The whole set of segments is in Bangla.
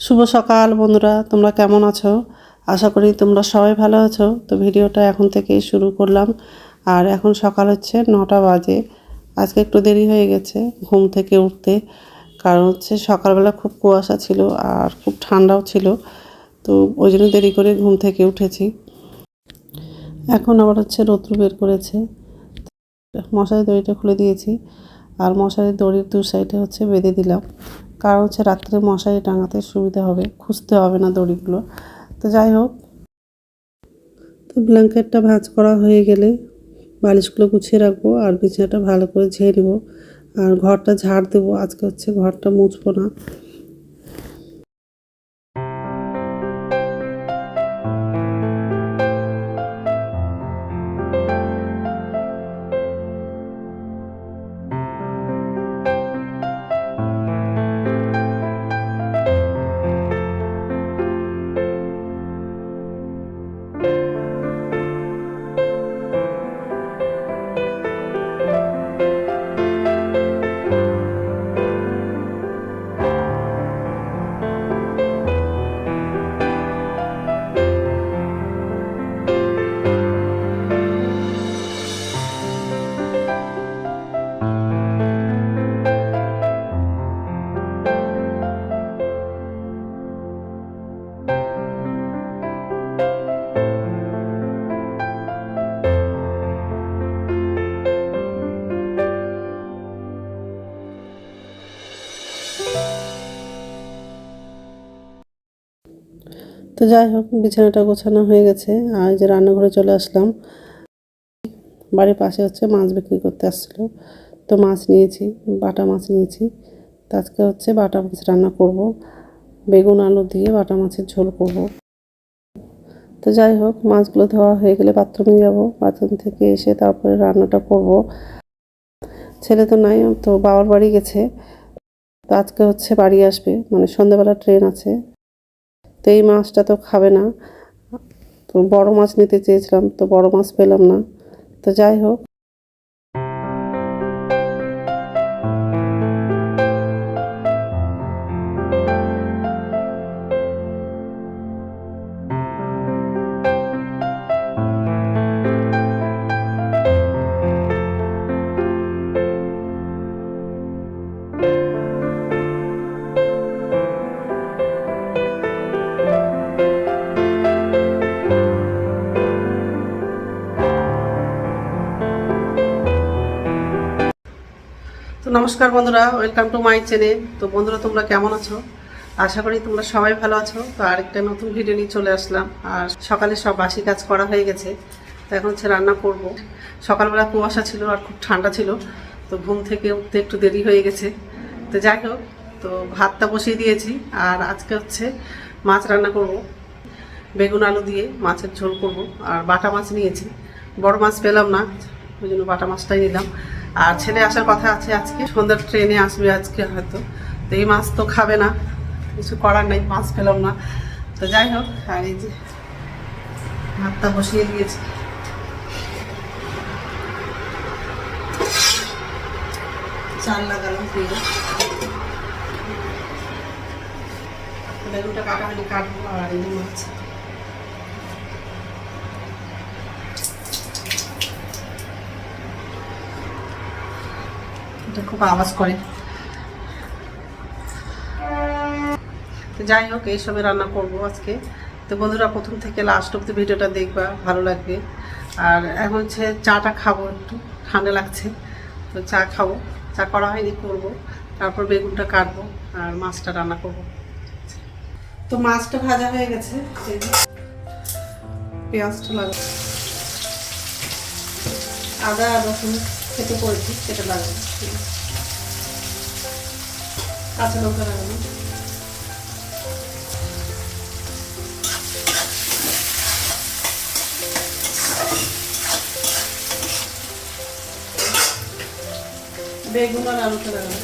শুভ সকাল বন্ধুরা, তোমরা কেমন আছো? আশা করি তোমরা সবাই ভালো আছো। তো ভিডিওটা এখন থেকেই শুরু করলাম। আর এখন সকাল হচ্ছে 9টা বাজে। আজকে একটু দেরি হয়ে গেছে ঘুম থেকে উঠতে, কারণ হচ্ছে সকালবেলা খুব কুয়াশা ছিল আর খুব ঠান্ডাও ছিল। তো ওই জন্য দেরি করে ঘুম থেকে উঠেছি। এখন আবার হচ্ছে রৌদ্র বের করেছে। মশারি দড়িটা খুলে দিয়েছি আর মশারির দড়ির দু সাইডে হচ্ছে বেঁধে দিলাম, কারণ হচ্ছে রাত্রে মশারি টাঙাতে সুবিধা হবে, খুঁজতে হবে না দড়িগুলো। তো যাই হোক, তো ব্ল্যাঙ্কেটটা ভাঁজ করা হয়ে গেলে বালিশগুলো গুছিয়ে রাখবো আর বিছানাটা ভালো করে ঝেড়ে নেবো আর ঘরটা ঝাড় দেবো। আজকে হচ্ছে ঘরটা মুছবো না। তো যাই হোক, বিছানাটা গোছানো হয়ে গেছে আর যে রান্নাঘরে চলে আসলাম। বাড়ির পাশে হচ্ছে মাছ বিক্রি করতে আসছিলো, তো মাছ নিয়েছি, বাটা মাছ নিয়েছি। তো আজকে হচ্ছে বাটা মাছ রান্না করব, বেগুন আলু দিয়ে বাটা মাছের ঝোল করব। তো যাই হোক, মাছগুলো ধোয়া হয়ে গেলে বাথরুমে যাব, বাথরুম থেকে এসে তারপরে রান্নাটা করব। ছেলে তো নাই, তো বাবার বাড়ি গেছে। তো আজকে হচ্ছে বাড়ি আসবে, মানে সন্ধ্যাবেলা ট্রেন আছে। তো এই মাছটা তো খাবে না, তো বড় মাছ নিতে চেয়েছিলাম, তো বড় মাছ পেলাম না। তো যাই হোক, তো নমস্কার বন্ধুরা, ওয়েলকাম টু মাই চ্যানেল। তো বন্ধুরা, তোমরা কেমন আছো? আশা করি তোমরা সবাই ভালো আছো। তো আরেকটা নতুন ভিডিও নিয়ে চলে আসলাম। আর সকালে সব বাসি কাজ করা হয়ে গেছে, তো এখন হচ্ছে রান্না করব। সকালবেলা কুয়াশা ছিল আর খুব ঠান্ডা ছিল, তো ঘুম থেকে উঠতে একটু দেরি হয়ে গেছে। তো যাই হোক, তো ভাতটা বসিয়ে দিয়েছি আর আজকে হচ্ছে মাছ রান্না করব, বেগুন আলু দিয়ে মাছের ঝোল করব। আর বাটা মাছ নিয়েছি, বড় মাছ পেলাম না, ওই জন্য বাটা মাছটাই নিলাম। আর ছেলে আসার কথা আছে, আজকে সন্ধ্যার ট্রেনে আসবে আজকে হয়তো। তো এই মাছ তো খাবে না, কিছু করার নেই, মাছ পেলাম না। তো যাই হোক, আর এই যে ভাতটা বসিয়ে দিয়েছি। চাল লাগালাম দিয়ে, বেগুনটা কাটা হয়নি, কাটবো। আর এই মাছ, এটা খুব আওয়াজ করে। তো যাই হোক, এইসবে রান্না করবো আজকে। তো বন্ধুরা, প্রথম থেকে লাস্ট অব্দি ভিডিওটা দেখবা, ভালো লাগবে। আর এখন হচ্ছে চাটা খাবো, একটু ঠান্ডা লাগছে, তো চা খাবো। চা করা হয়নি, করবো। তারপর বেগুনটা কাটবো আর মাছটা রান্না করব। তো মাছটা ভাজা হয়ে গেছে, পেঁয়াজটা লাগাবো, আদা রসুন খেতে করেছি, সেটা লাগাবো, কাঁচা লঙ্কা লাগাবো। বেগুন আর আলুটা লাগাবো।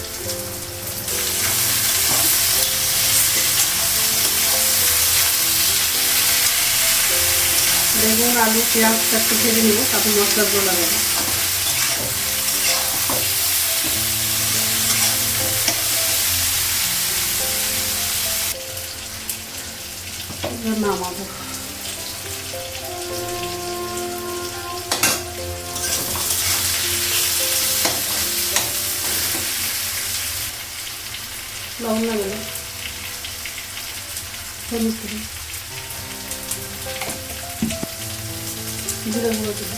বেগুন আলু পেঁয়াজটা একটু ভেজে নেবো, তারপর মশলাগুলো লাগাবো। নামাবো। লবণ লাগে না, হলুদ দিবি, জিরে গুঁড়ো দিবি,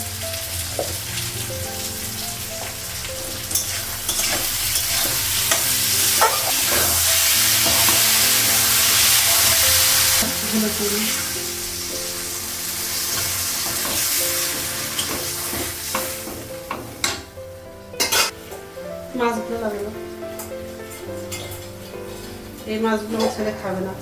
হলুদ দিবি, মাছগুলো লাগলো। এই মাছগুলো ছেলে খাবে না।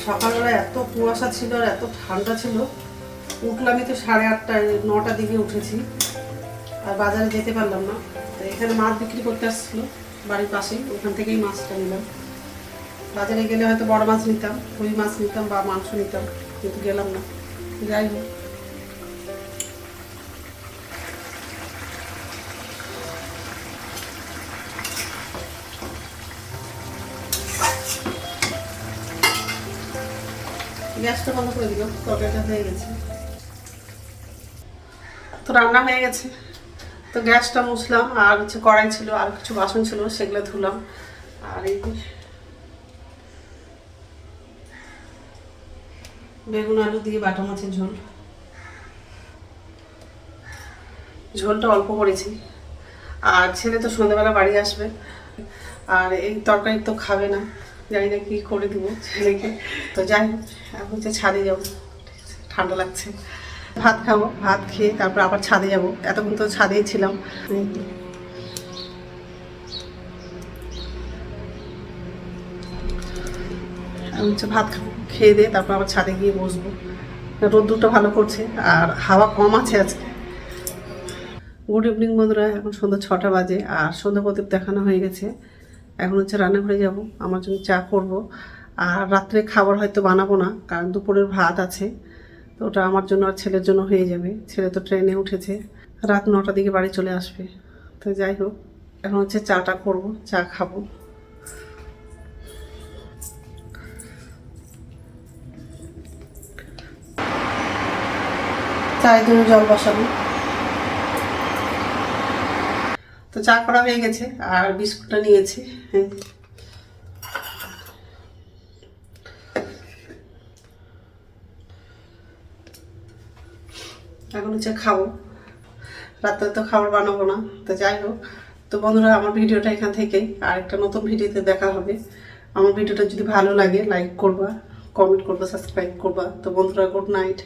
সকালবেলা এত কুয়াশা ছিল আর এত ঠান্ডা ছিল, উঠলামই তো 8:30টায়, 9টার দিকে উঠেছি, আর বাজারে যেতে পারলাম না। তো এখানে মাছ বিক্রি করতে আসছিল বাড়ির পাশেই, ওখান থেকেই মাছটা নিলাম। বাজারে গেলে হয়তো বড় মাছ নিতাম, রুই মাছ নিতাম বা মাংস নিতাম, কিন্তু গেলাম না। যাই হোক, গ্যাসটা বন্ধ করে দিল, তরকারিটা হয়ে গেছে। তো রান্না হয়ে গেছে, তো গ্যাসটা মুছলাম, আর হচ্ছে কড়াই ছিল আর কিছু বাসন ছিল, সেগুলো ধুলাম। আর এই বেগুন আলু দিয়ে বাটা মাছের ঝোল, ঝোলটা অল্প করেছি। আর ছেলে তো সন্ধ্যাবেলা বাড়ি আসবে, আর এই তরকারি তো খাবে না, জানি না কি করে দিব ছেলেকে। তো যাই হোক, এখন হচ্ছে ছাদে যাবো, ঠান্ডা লাগছে। ভাত খাবো, ভাত খেয়ে তারপর আবার ছাদে যাবো। এতক্ষণ তো ছাদেই ছিলাম। আমি হচ্ছে ভাত খাবো, খেয়ে দিয়ে তারপর আবার ছাদে গিয়ে বসবো। রোদ্দুরটা ভালো করছে আর হাওয়া কম আছে আজকে। গুড ইভিনিং বন্ধুরা, এখন সন্ধ্যা 6টা বাজে আর সন্ধ্যা প্রদীপ দেখানো হয়ে গেছে। এখন হচ্ছে রান্নাঘরে যাব, আমার জন্য চা করব। আর রাত্রে খাবার হয়তো বানাবো না, কারণ দুপুরের ভাত আছে, তো ওটা আমার জন্য আর ছেলের জন্য হয়ে যাবে। ছেলে তো ট্রেনে উঠেছে, রাত 9টার দিকে বাড়ি চলে আসবে। তো যাই হোক, এখন হচ্ছে চাটা করব, চা খাবো। চায়ের জন্য জল বসাবো। তো চা করা হয়ে গেছে আর বিস্কুটটা নিয়েছি। এখন হচ্ছে খাবো, রাত্রে তো খাবার বানাবো না। তো যাই হোক, তো বন্ধুরা, আমার ভিডিওটা এখান থেকেই, আর একটা নতুন ভিডিওতে দেখা হবে। আমার ভিডিওটা যদি ভালো লাগে লাইক করবা, কমেন্ট করবা, সাবস্ক্রাইব করবা। তো বন্ধুরা, গুড নাইট।